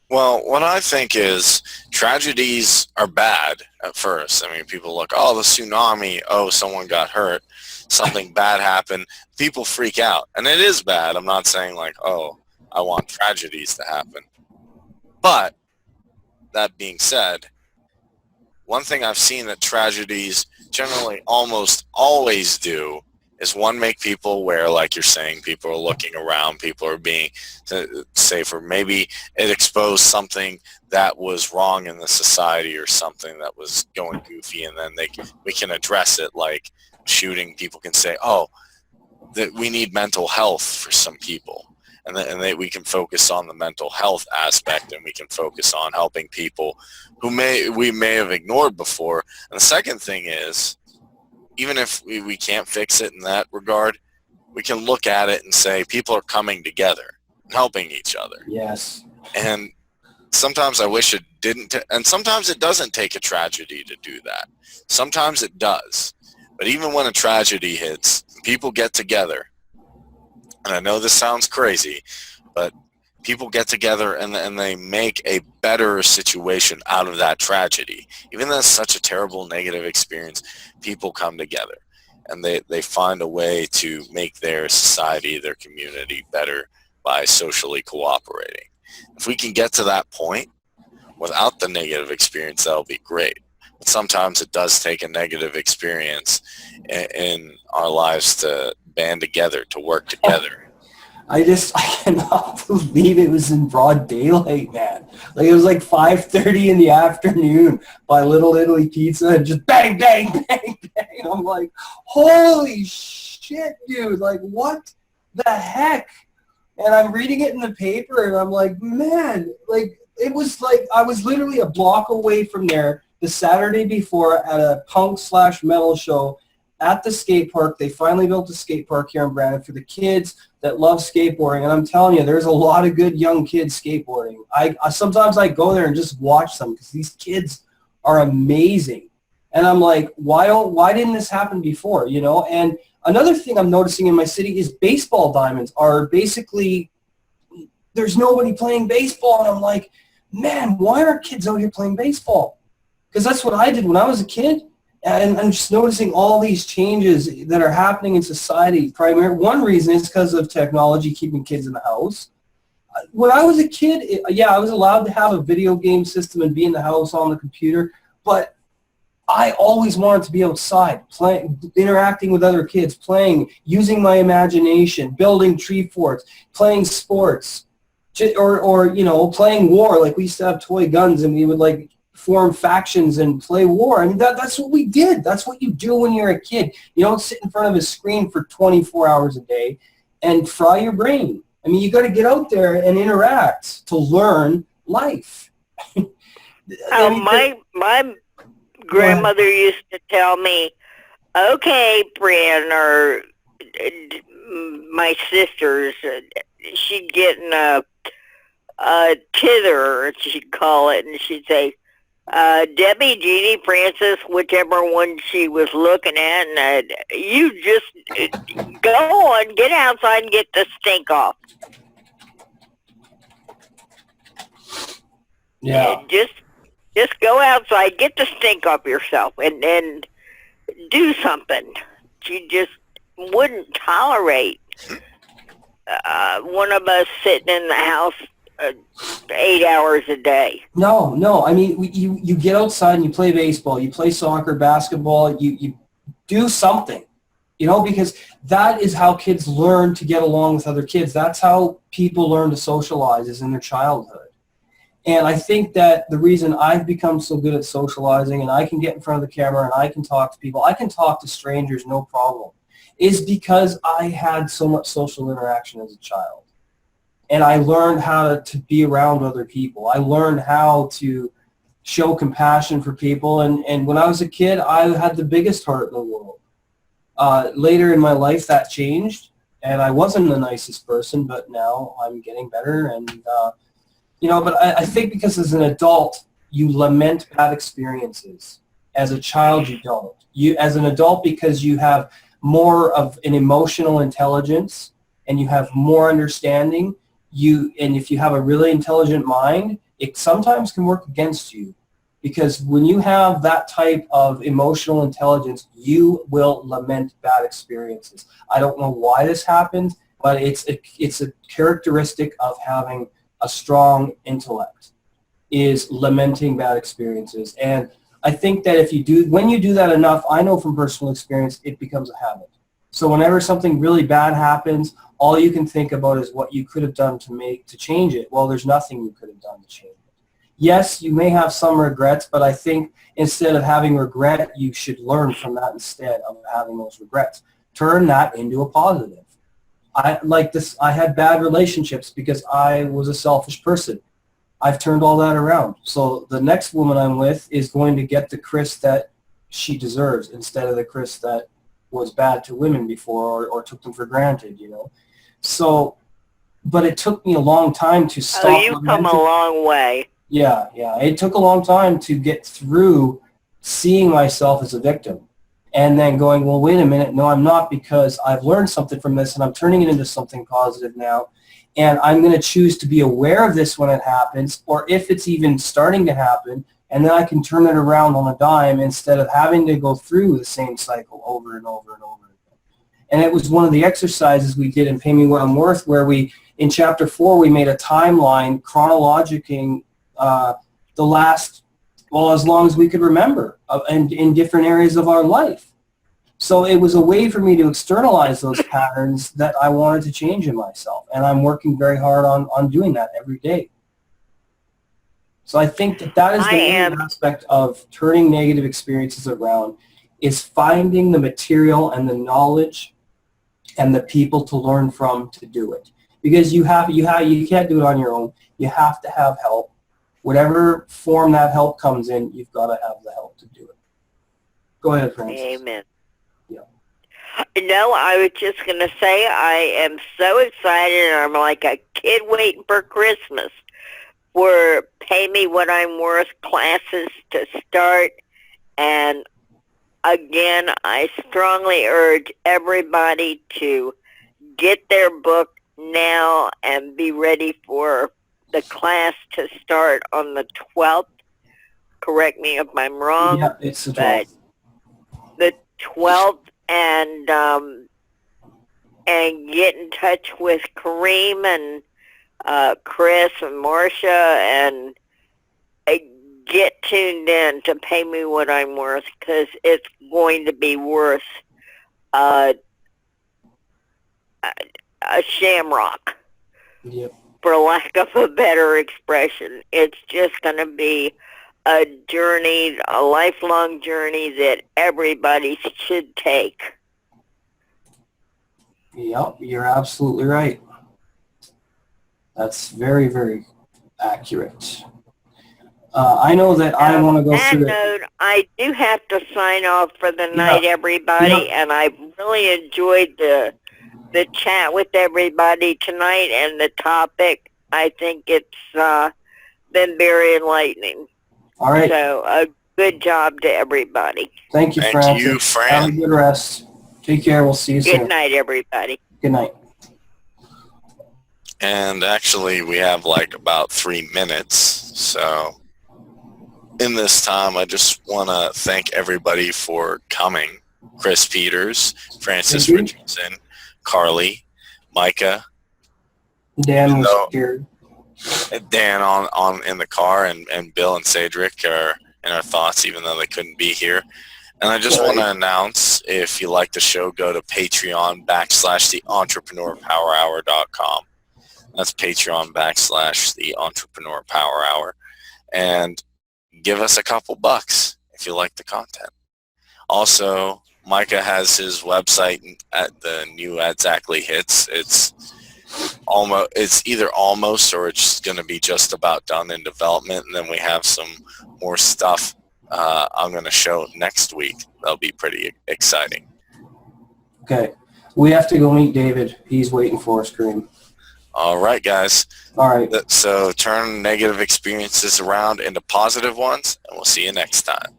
Well, what I think is tragedies are bad at first. I mean, people look, oh, the tsunami, oh, someone got hurt, something bad happened. People freak out. And it is bad. I'm not saying like, oh, I want tragedies to happen. But that being said, one thing I've seen that tragedies generally almost always do is one, make people aware, like you're saying, people are looking around, people are being safer. Maybe it exposed something that was wrong in the society or something that was going goofy, and then we can address it, like shooting. People can say, oh, that we need mental health for some people. We can focus on the mental health aspect, and we can focus on helping people who we may have ignored before. And the second thing is, even if we can't fix it in that regard, we can look at it and say people are coming together and helping each other. Yes. And sometimes I wish it didn't, and sometimes it doesn't take a tragedy to do that. Sometimes it does. But even when a tragedy hits, people get together. And I know this sounds crazy, but people get together and they make a better situation out of that tragedy. Even though it's such a terrible negative experience, people come together and they find a way to make their society, their community better by socially cooperating. If we can get to that point without the negative experience, that'll be great. But sometimes it does take a negative experience in our lives to band together, to work together. I cannot believe it was in broad daylight, man. Like, it was like 5:30 in the afternoon by Little Italy Pizza, and just bang, bang, bang, bang. I'm like, holy shit, dude. Like, what the heck? And I'm reading it in the paper, and I'm like, man, like, it was like I was literally a block away from there the Saturday before at a punk/metal show at the skate park. They finally built a skate park here in Brandon for the kids that love skateboarding. And I'm telling you, there's a lot of good young kids skateboarding. I sometimes I go there and just watch them because these kids are amazing. And I'm like, why didn't this happen before, you know? And another thing I'm noticing in my city is baseball diamonds are basically, there's nobody playing baseball. And I'm like, man, why aren't kids out here playing baseball? Because that's what I did when I was a kid. And I'm just noticing all these changes that are happening in society. One reason is because of technology keeping kids in the house. When I was a kid, I was allowed to have a video game system and be in the house on the computer, but I always wanted to be outside, playing, interacting with other kids, playing, using my imagination, building tree forts, playing sports, or you know, playing war. Like, we used to have toy guns, and we would like form factions and play war. I mean, that's what we did. That's what you do when you're a kid. You don't sit in front of a screen for 24 hours a day and fry your brain. I mean, you got to get out there and interact to learn life. My grandmother used to tell me, okay, Brian, or my sisters, she'd get in a tither, she'd call it, and she'd say, Debbie, Jeannie, Francis, whichever one she was looking at, and you just go on, get outside and get the stink off. Yeah. And just go outside, get the stink off yourself, and then do something. She just wouldn't tolerate one of us sitting in the house 8 hours a day. No. I mean, you get outside and you play baseball, you play soccer, basketball, you do something, you know, because that is how kids learn to get along with other kids. That's how people learn to socialize, is in their childhood. And I think that the reason I've become so good at socializing, and I can get in front of the camera and I can talk to people, I can talk to strangers, no problem, is because I had so much social interaction as a child. And I learned how to be around other people. I learned how to show compassion for people. And when I was a kid, I had the biggest heart in the world. Later in my life, that changed, and I wasn't the nicest person, but now I'm getting better. And, you know, but I think because as an adult, you lament bad experiences. As a child, you don't. As an adult, because you have more of an emotional intelligence and you have more understanding, and if you have a really intelligent mind, it sometimes can work against you. Because when you have that type of emotional intelligence, you will lament bad experiences. I don't know why this happens, but it's a characteristic of having a strong intellect, is lamenting bad experiences. And I think that when you do that enough, I know from personal experience, it becomes a habit. So whenever something really bad happens, all you can think about is what you could have done to change it. Well, there's nothing you could have done to change it. Yes, you may have some regrets, but I think instead of having regret, you should learn from that instead of having those regrets. Turn that into a positive. I had bad relationships because I was a selfish person. I've turned all that around. So the next woman I'm with is going to get the Chris that she deserves instead of the Chris that was bad to women before or took them for granted, you know. So, but it took me a long time to stop. Oh, you've come a long way. Yeah. It took a long time to get through seeing myself as a victim and then going, well, wait a minute. No, I'm not, because I've learned something from this and I'm turning it into something positive now. And I'm going to choose to be aware of this when it happens, or if it's even starting to happen, and then I can turn it around on a dime instead of having to go through the same cycle over and over and over again. And it was one of the exercises we did in Pay Me What I'm Worth, where in Chapter 4, we made a timeline chronologicing the last, as long as we could remember, and in different areas of our life. So it was a way for me to externalize those patterns that I wanted to change in myself. And I'm working very hard on doing that every day. So I think that is the main aspect of turning negative experiences around, is finding the material and the knowledge and the people to learn from to do it. Because you can't do it on your own. You have to have help. Whatever form that help comes in, you've got to have the help to do it. Go ahead, Francis. Amen. Yeah. No, I was just going to say I am so excited. I'm like a kid waiting for Christmas for Pay Me What I'm Worth classes to start. And again, I strongly urge everybody to get their book now and be ready for the class to start on the 12th. Correct me if I'm wrong. Yeah, it's the 12th. The 12th, and get in touch with Kareem and Chris and Marcia, and get tuned in to Pay Me What I'm Worth, because it's going to be worth a shamrock. Yep. For lack of a better expression. It's just going to be a journey, a lifelong journey that everybody should take. Yep, you're absolutely right. That's very, very accurate. I know that I want to go through it. I do have to sign off for the night, everybody, and I really enjoyed the chat with everybody tonight, and the topic. I think it's been very enlightening. All right. So a good job to everybody. Thank you, Francis. Thank you, Fran. Have a good rest. Take care. We'll see you soon. Good night, everybody. Good night. And actually, we have like about 3 minutes. So in this time, I just want to thank everybody for coming. Chris Peters, Francis Richardson, Carly, Micah, Dan was here. Dan on in the car, and Bill and Cedric are in our thoughts, even though they couldn't be here. And I just want to announce, if you like the show, go to Patreon/theentrepreneur.com. That's Patreon/theentrepreneur and give us a couple bucks if you like the content. Also, Micah has his website at the new Exactly Hits. It's either almost or it's going to be just about done in development, and then we have some more stuff I'm going to show next week. That'll be pretty exciting. Okay, we have to go meet David. He's waiting for us, Kareem. All right, guys. All right. So turn negative experiences around into positive ones, and we'll see you next time.